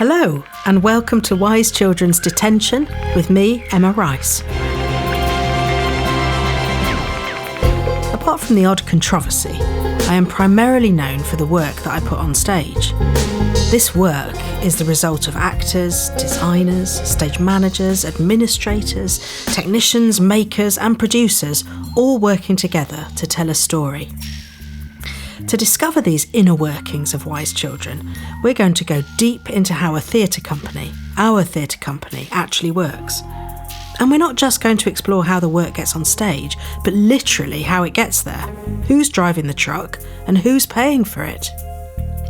Hello, and welcome to Wise Children's Detention with me, Emma Rice. Apart from the odd controversy, I am primarily known for the work that I put on stage. This work is the result of actors, designers, stage managers, administrators, technicians, makers and producers all working together to tell a story. To discover these inner workings of Wise Children, we're going to go deep into how our theatre company, actually works. And we're not just going to explore how the work gets on stage, but literally how it gets there, who's driving the truck and who's paying for it.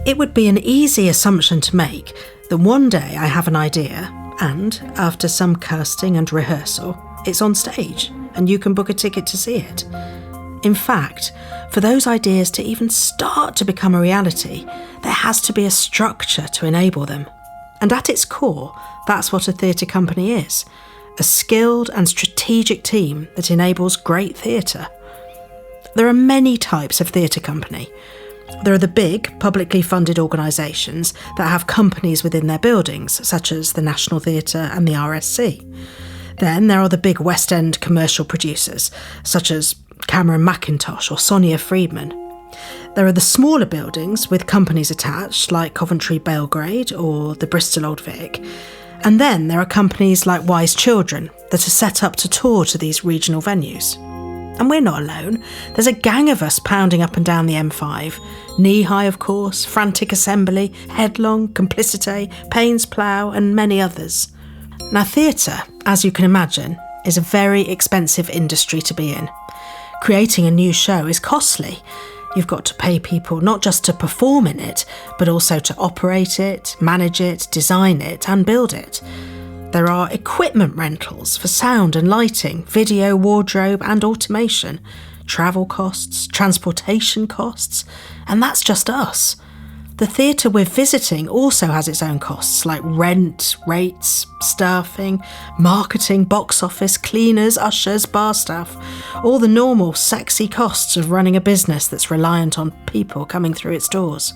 It would be an easy assumption to make that one day I have an idea and, after some casting and rehearsal, it's on stage and you can book a ticket to see it. In fact, for those ideas to even start to become a reality, there has to be a structure to enable them. And at its core, that's what a theatre company is. A skilled and strategic team that enables great theatre. There are many types of theatre company. There are the big, publicly funded organisations that have companies within their buildings, such as the National Theatre and the RSC. Then there are the big West End commercial producers, such as Cameron Mackintosh or Sonia Friedman. There are the smaller buildings with companies attached, like Coventry Belgrade or the Bristol Old Vic. And then there are companies like Wise Children that are set up to tour to these regional venues. And we're not alone. There's a gang of us pounding up and down the M5. Knee High, of course, Frantic Assembly, Headlong, Complicité, Payne's Plough and many others. Now theatre, as you can imagine, is a very expensive industry to be in. Creating a new show is costly. You've got to pay people not just to perform in it, but also to operate it, manage it, design it and build it. There are equipment rentals for sound and lighting, video, wardrobe and automation, travel costs, transportation costs, and that's just us. The theatre we're visiting also has its own costs like rent, rates, staffing, marketing, box office, cleaners, ushers, bar staff, all the normal sexy costs of running a business that's reliant on people coming through its doors.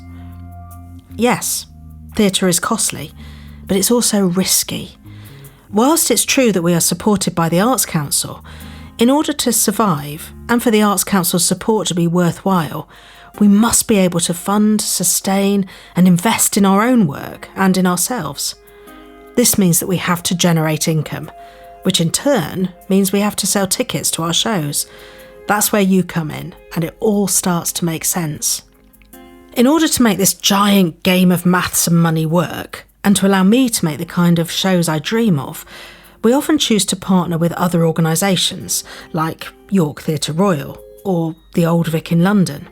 Yes, theatre is costly, but it's also risky. Whilst it's true that we are supported by the Arts Council, in order to survive and for the Arts Council's support to be worthwhile, we must be able to fund, sustain and invest in our own work and in ourselves. This means that we have to generate income, which in turn means we have to sell tickets to our shows. That's where you come in and it all starts to make sense. In order to make this giant game of maths and money work, and to allow me to make the kind of shows I dream of, we often choose to partner with other organisations like York Theatre Royal or the Old Vic in London.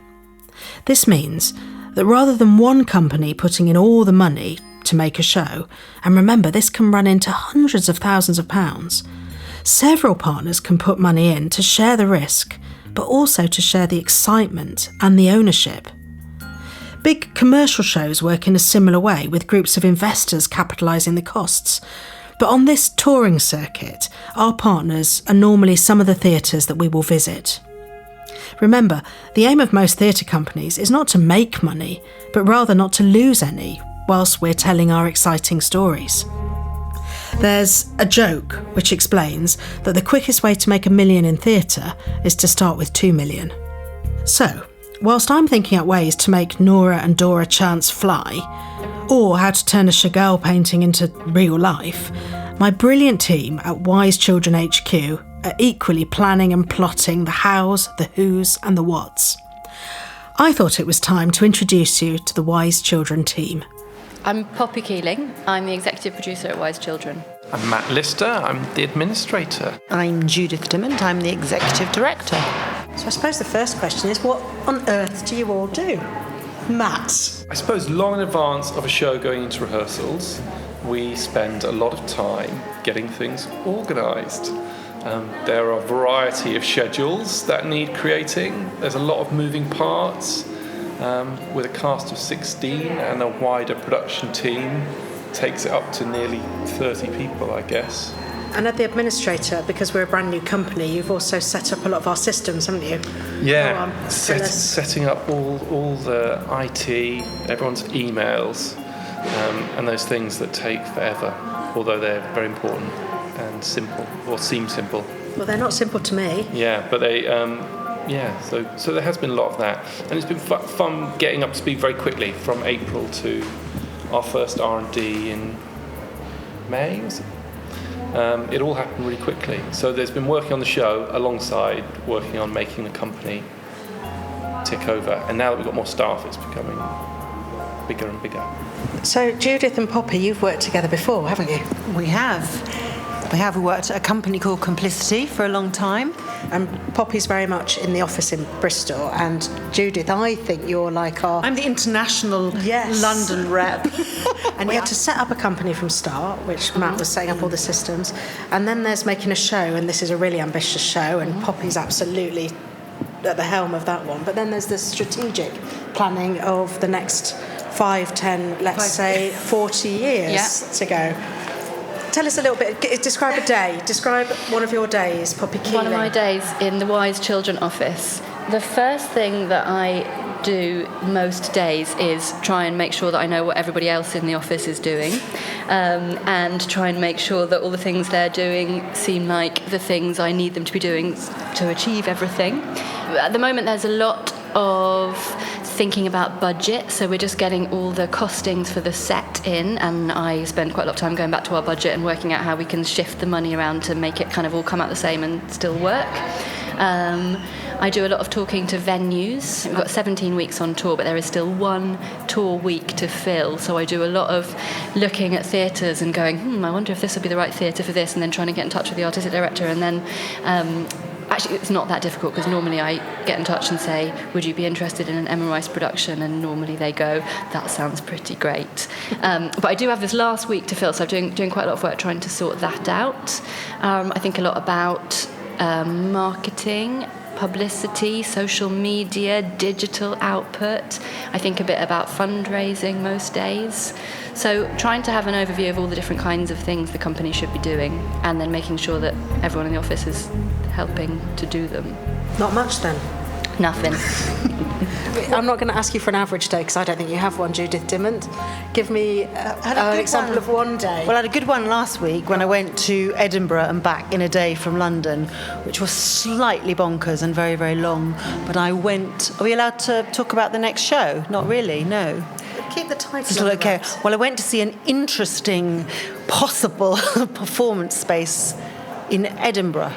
This means that rather than one company putting in all the money to make a show, and remember this can run into hundreds of thousands of pounds, several partners can put money in to share the risk, but also to share the excitement and the ownership. Big commercial shows work in a similar way, with groups of investors capitalising the costs. But on this touring circuit, our partners are normally some of the theatres that we will visit. Remember, the aim of most theatre companies is not to make money, but rather not to lose any, whilst we're telling our exciting stories. There's a joke which explains that the quickest way to make $1 million in theatre is to start with 2 million. So, whilst I'm thinking out ways to make Nora and Dora chants fly, or how to turn a Chagall painting into real life, my brilliant team at Wise Children HQ are equally planning and plotting the hows, the whos and the whats. I thought it was time to introduce you to the Wise Children team. I'm Poppy Keeling. I'm the executive producer at Wise Children. I'm Matt Lister. I'm the administrator. I'm Judith Dimant. I'm the executive director. So I suppose the first question is, what on earth do you all do? Matt? I suppose long in advance of a show going into rehearsals, we spend a lot of time getting things organised. There are a variety of schedules that need creating. There's a lot of moving parts. With a cast of 16 and a wider production team, takes it up to nearly 30 people, I guess. And at the administrator, because we're a brand new company, you've also set up a lot of our systems, haven't you? Yeah, setting up all the IT, everyone's emails, and those things that take forever, although they're very important and simple, or seem simple. Well, they're not simple to me. Yeah, but they, so there has been a lot of that. And it's been fun getting up to speed very quickly from April to our first R&D in May, was it? It all happened really quickly. So there's been working on the show alongside working on making the company tick over. And now that we've got more staff, it's becoming bigger and bigger. So Judith and Poppy, you've worked together before, haven't you? We have. We worked at a company called Complicity for a long time. And Poppy's very much in the office in Bristol, and Judith, I think you're like I'm the international London rep. And you had to set up a company from start, which Matt was setting up all the systems, and then there's making a show, and this is a really ambitious show, and Poppy's absolutely at the helm of that one. But then there's the strategic planning of the next 5, 10, let's say 40 years to go. Tell us a little bit, describe a day. Describe one of your days, Poppy Keeling. One of my days in the Wise Children office. The first thing that I do most days is try and make sure that I know what everybody else in the office is doing, and try and make sure that all the things they're doing seem like the things I need them to be doing to achieve everything. At the moment, there's a lot of thinking about budget, so we're just getting all the costings for the set in, and I spend quite a lot of time going back to our budget and working out how we can shift the money around to make it kind of all come out the same and still work. I do a lot of talking to venues. We've got 17 weeks on tour, but there is still one tour week to fill, so I do a lot of looking at theatres and going, I wonder if this will be the right theatre for this, and then trying to get in touch with the artistic director, and then actually, it's not that difficult, because normally I get in touch and say, would you be interested in an Emma Rice production? And normally they go, that sounds pretty great. But I do have this last week to fill, so I'm doing quite a lot of work trying to sort that out. I think a lot about marketing, publicity, social media, digital output. I think a bit about fundraising most days. So trying to have an overview of all the different kinds of things the company should be doing, and then making sure that everyone in the office is helping to do them. Not much then? Nothing. I'm not going to ask you for an average day, because I don't think you have one, Judith Dimant. Give me an example of one day. Well, I had a good one last week when I went to Edinburgh and back in a day from London, which was slightly bonkers and very, very long. But I went... Are we allowed to talk about the next show? Not really, no. Keep the title. Okay. Well, I went to see an interesting possible performance space in Edinburgh.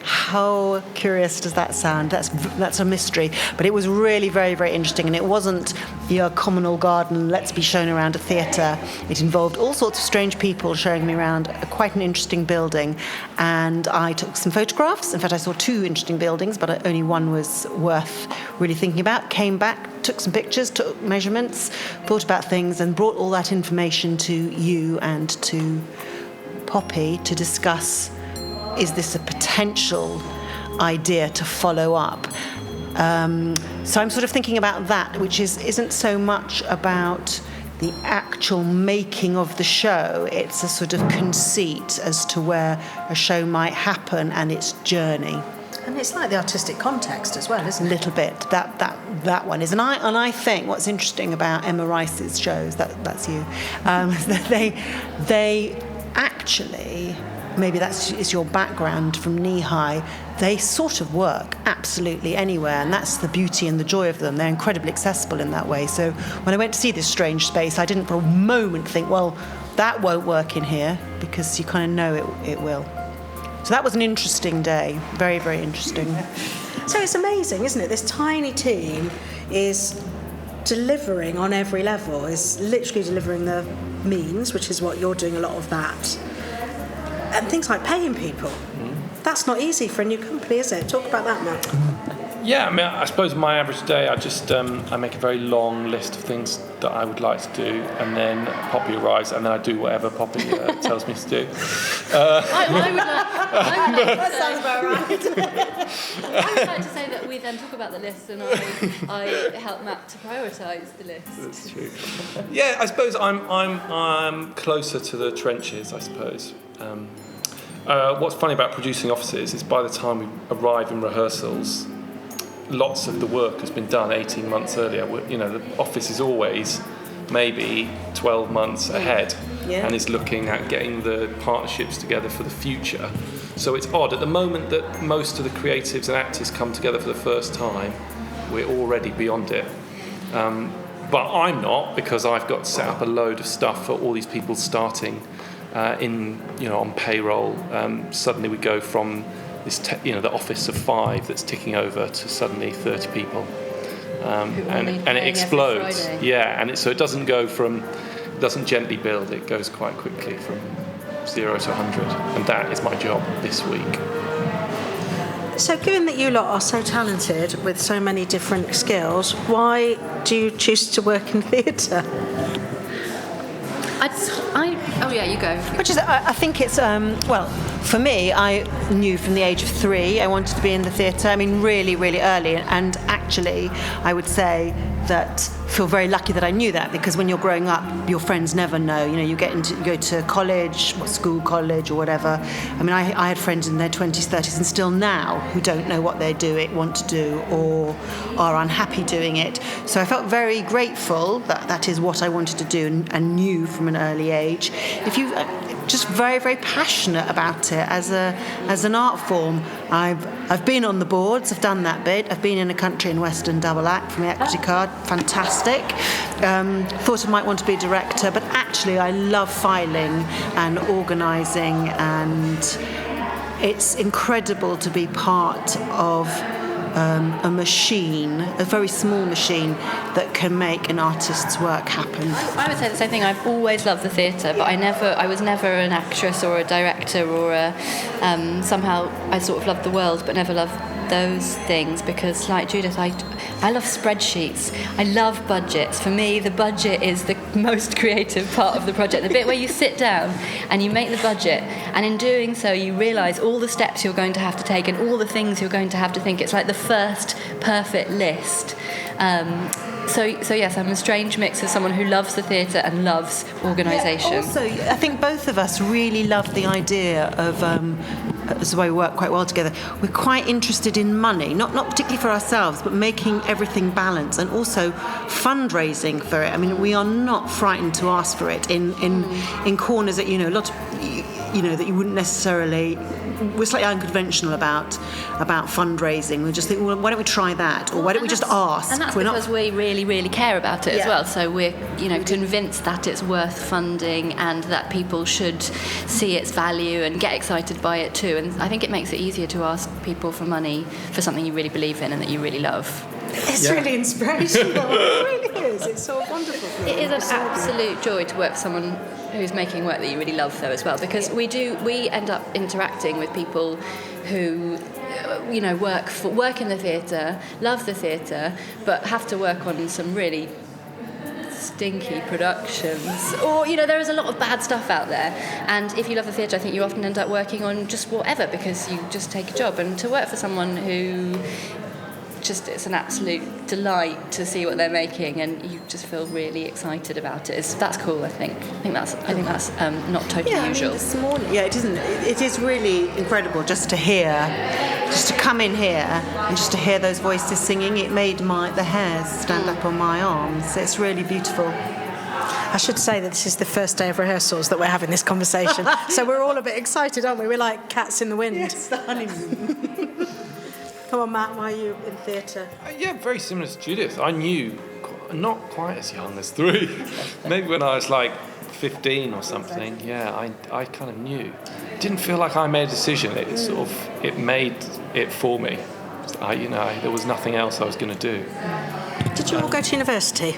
How curious does that sound? That's a mystery. But it was really very, very interesting. And it wasn't your communal garden, let's be shown around a theatre. It involved all sorts of strange people showing me around quite an interesting building. And I took some photographs. In fact, I saw 2 interesting buildings, but only one was worth really thinking about. Came back, took some pictures, took measurements, thought about things, and brought all that information to you and to Poppy to discuss, is this a potential idea to follow up? So I'm sort of thinking about that, which isn't so much about the actual making of the show. It's a sort of conceit as to where a show might happen and its journey. And it's like the artistic context as well, isn't it? A little bit. That one is. And I think what's interesting about Emma Rice's shows, that's you, they actually... Maybe it's your background from knee-high. They sort of work absolutely anywhere, and that's the beauty and the joy of them. They're incredibly accessible in that way. So when I went to see this strange space, I didn't for a moment think, well, that won't work in here, because you kind of know it will. So that was an interesting day. Very, very interesting. So it's amazing, isn't it? This tiny team is delivering on every level, is literally delivering the means, which is what you're doing a lot of that. And things like paying people. That's not easy for a new company, is it? Talk about that, Matt. Yeah, I mean, I suppose my average day, I make a very long list of things that I would like to do, and then Poppy arrives, and then I do whatever Poppy tells me to do. That sounds about right. I would like to say that we then talk about the list, and I help Matt to prioritise the list. That's true. Yeah, I suppose I'm closer to the trenches, I suppose. What's funny about producing offices is by the time we arrive in rehearsals, lots of the work has been done 18 months earlier. The office is always maybe 12 months ahead, Yeah. and is looking at getting the partnerships together for the future. So it's odd. At the moment that most of the creatives and actors come together for the first time, we're already beyond it. But I'm not, because I've got to set up a load of stuff for all these people starting on payroll. Suddenly we go from this, the office of 5 that's ticking over to suddenly 30 people, and it explodes. Yeah, and so it doesn't gently build. It goes quite quickly from 0 to 100, and that is my job this week. So given that you lot are so talented with so many different skills, why do you choose to work in theatre? You go. Which is, I think it's, for me, I knew from the age of 3 I wanted to be in the theatre. I mean, really, really early. And actually, I would say that I feel very lucky that I knew that, because when you're growing up, your friends never know. You go to college, college or whatever. I mean, I had friends in their 20s, 30s, and still now who don't know what they want to do, or are unhappy doing it. So I felt very grateful that is what I wanted to do, and knew from an early age. If you just very, very passionate about it as an art form. I've been on the boards, I've done that bit. I've been in a country and western double act from the Equity Card, fantastic. Thought I might want to be a director, but actually I love filing and organising, and it's incredible to be part of a machine, a very small machine that can make an artist's work happen. I would say the same thing. I've always loved the theatre, but I was never an actress or a director or somehow I sort of loved the world, but never loved those things, because like Judith, I love spreadsheets. I love budgets. For me, the budget is the most creative part of the project. The bit where you sit down and you make the budget, and in doing so you realise all the steps you're going to have to take and all the things you're going to have to think. It's like the first perfect list. So yes, I'm a strange mix of someone who loves the theatre and loves organisation. Yeah, also, I think both of us really love the idea of, that's why we work quite well together, we're quite interested in money, not particularly for ourselves, but making everything balance, and also fundraising for it. I mean, we are not frightened to ask for it in corners that, a lot of, that you wouldn't necessarily. We're slightly unconventional about fundraising. We just think, well, why don't we try that, or why don't we just ask? And that's because we really, really care about it as well. So we're, convinced that it's worth funding and that people should see its value and get excited by it too. And I think it makes it easier to ask people for money for something you really believe in and that you really love. It's really inspirational. It really is. It's so wonderful. It is an absolute joy to work for someone who's making work that you really love, though, as well, because we end up interacting with people who work in the theatre, love the theatre, but have to work on some really stinky productions, or there is a lot of bad stuff out there, and if you love the theatre, I think you often end up working on just whatever, because you just take a job. And to work for someone who it's an absolute delight to see what they're making, and you just feel really excited about it. That's cool. I think that's not totally usual. I mean, this morning, it isn't. It is really incredible just to come in here and just to hear those voices singing. It made the hairs stand up on my arms. It's really beautiful. I should say that this is the first day of rehearsals that we're having this conversation, so we're all a bit excited, aren't we? We're like cats in the wind. Yes, the honeymoon. Come on, Matt, why are you in theatre? Very similar to Judith. I knew, not quite as young as 3, maybe when I was like 15 or something. Yeah, I kind of knew. It didn't feel like I made a decision. It made it for me. There was nothing else I was going to do. Did you all go to university?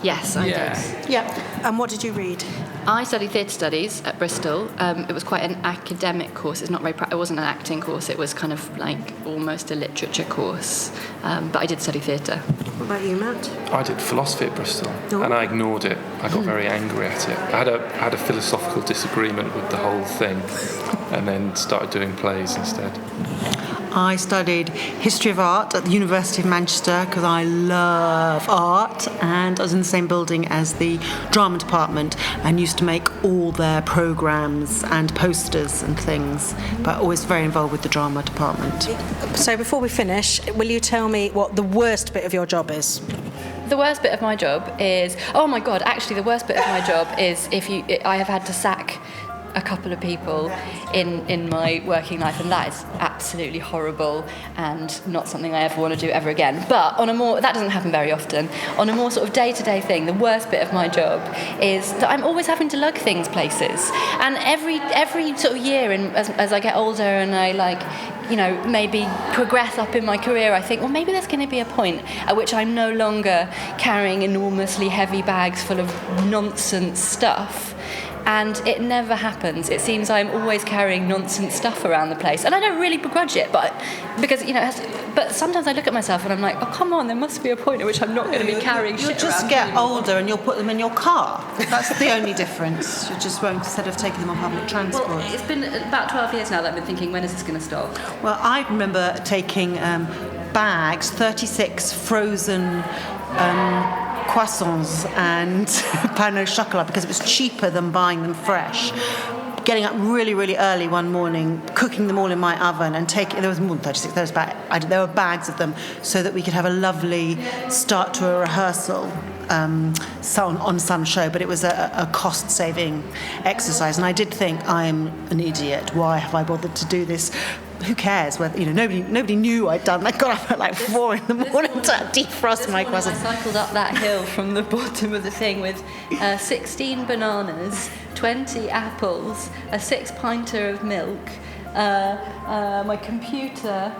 Yes, I did. Yeah. And what did you read? I studied theatre studies at Bristol. It was quite an academic course. It wasn't an acting course. It was kind of like almost a literature course. But I did study theatre. What about you, Matt? I did philosophy at Bristol, and I ignored it. I got very angry at it. I had a philosophical disagreement with the whole thing, and then started doing plays instead. I studied history of art at the University of Manchester because I love art, and I was in the same building as the drama department and used to make all their programmes and posters and things, but always very involved with the drama department. So before we finish, will you tell me what the worst bit of your job is? the worst bit of my job is, oh my God, actually the worst bit of my job is I have had to sack a couple of people in my working life, and that is absolutely horrible and not something I ever want to do ever again. But that doesn't happen very often. On a more sort of day-to-day thing, the worst bit of my job is that I'm always having to lug things places. And every sort of year, as I get older and I maybe progress up in my career, I think, well, maybe there's going to be a point at which I'm no longer carrying enormously heavy bags full of nonsense stuff. And it never happens. It seems I'm always carrying nonsense stuff around the place, and I don't really begrudge it, but sometimes I look at myself and I'm like, oh come on, there must be a point at which I'm not going to be carrying shit around. You'll just get older and you'll put them in your car. That's the only difference. You just won't, instead of taking them on public transport. Well, it's been about 12 years now that I've been thinking, when is this going to stop? Well, I remember taking bags, 36 frozen croissants and pain au chocolat, because it was cheaper than buying them fresh. Getting up really, really early one morning, cooking them all in my oven, and there was more than 36. There were bags of them, so that we could have a lovely start to a rehearsal on some show. But it was a cost-saving exercise, and I did think, I'm an idiot. Why have I bothered to do this? Who cares? Whether nobody knew I'd done. I got up at 4 in the morning to defrost my croissants. I cycled up that hill from the bottom of the thing with 16 bananas, 20 apples, a 6-pinter of milk, my computer,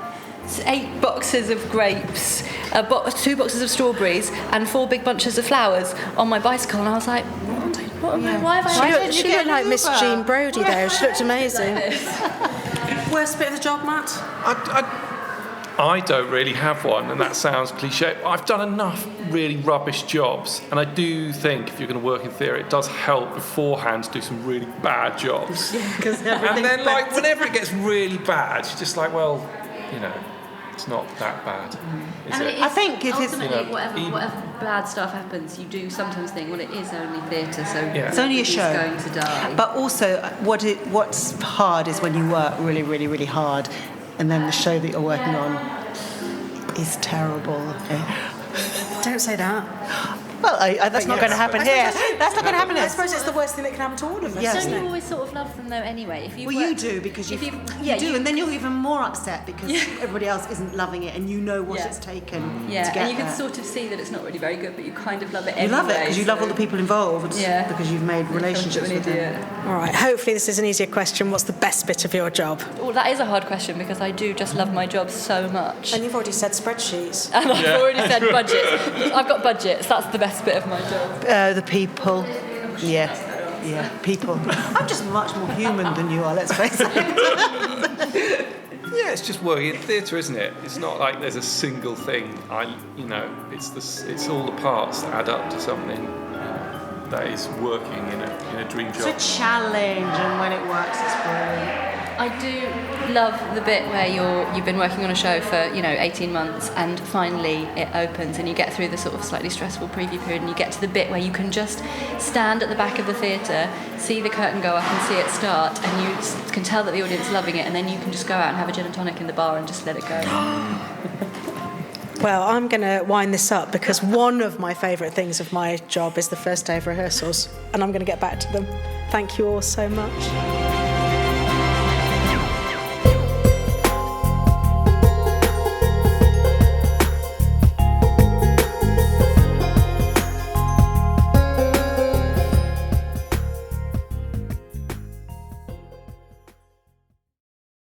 8 boxes of grapes, 2 boxes of strawberries, and 4 big bunches of flowers on my bicycle. And I was like, why have I? She looked like Miss Jean Brodie there. She looked amazing. Worst bit of the job, Matt? I don't really have one, and that sounds cliche. I've done enough really rubbish jobs, and I do think if you're going to work in theatre, it does help beforehand to do some really bad jobs. Yeah, because and then, whenever it gets really bad, you're just like, well, it's not that bad. I think it is. Ultimately, whatever bad stuff happens, you do sometimes think, well, it is only theatre, so it's only a show. Going to die. But also, what's hard is when you work really, really, really hard, and then the show that you're working on is terrible. Don't say that. Well, that's not going to happen here. That's not going to happen here. I suppose it's the worst thing that can happen to all of us. Yes. Don't you always sort of love them though anyway? You do, because you do, and then you're even more upset because everybody else isn't loving it, and you know what it's taken to get and you can there. sort of see that it's not really very good, but you kind of love it anyway. You love it because you love all the people involved, because you've made relationships with them. All right, hopefully this is an easier question. What's the best bit of your job? Well, that is a hard question, because I do just love my job so much. And you've already said spreadsheets. And I've already said budgets. I've got budgets, that's the best bit of my job. The people. Yeah, people. I'm just much more human than you are, let's face it. Yeah, it's just working in theatre, isn't it? It's not like there's a single thing. It's all the parts that add up to something that is working in a dream job. It's a challenge, and when it works, it's brilliant. I do love the bit where you've been working on a show for 18 months, and finally it opens and you get through the sort of slightly stressful preview period, and you get to the bit where you can just stand at the back of the theatre, see the curtain go up and see it start, and you can tell that the audience is loving it, and then you can just go out and have a gin and tonic in the bar and just let it go. Well, I'm going to wind this up, because one of my favourite things of my job is the first day of rehearsals, and I'm going to get back to them. Thank you all so much.